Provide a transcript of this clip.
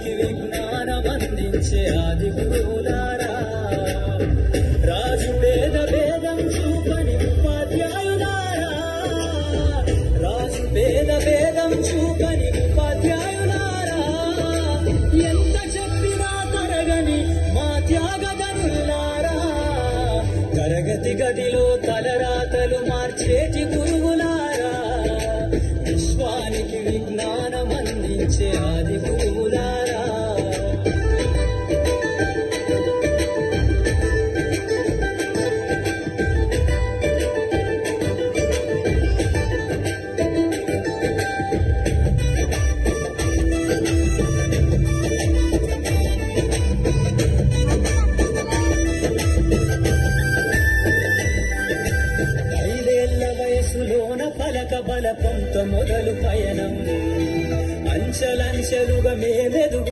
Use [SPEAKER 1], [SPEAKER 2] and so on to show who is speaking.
[SPEAKER 1] విశ్వానికి విజ్ఞానమందించే ఆది గురువులారా, రాజు పేద భేదం చూపని ఉపాధ్యాయులారా, రాజు పేద భేదం చూపని ఉపాధ్యాయులారా, ఎంత చెప్పినా తరగని మా త్యాగధనులారా, తరగతి గదిలో తలరాతలు మార్చేటి గురువులారా, విశ్వానికి విజ్ఞానమందించే ఆది గురువులారా. వయసులోన పలక బలపంతో మొదలు పయనం, అంచెలంచెలుగా మేమెదుగు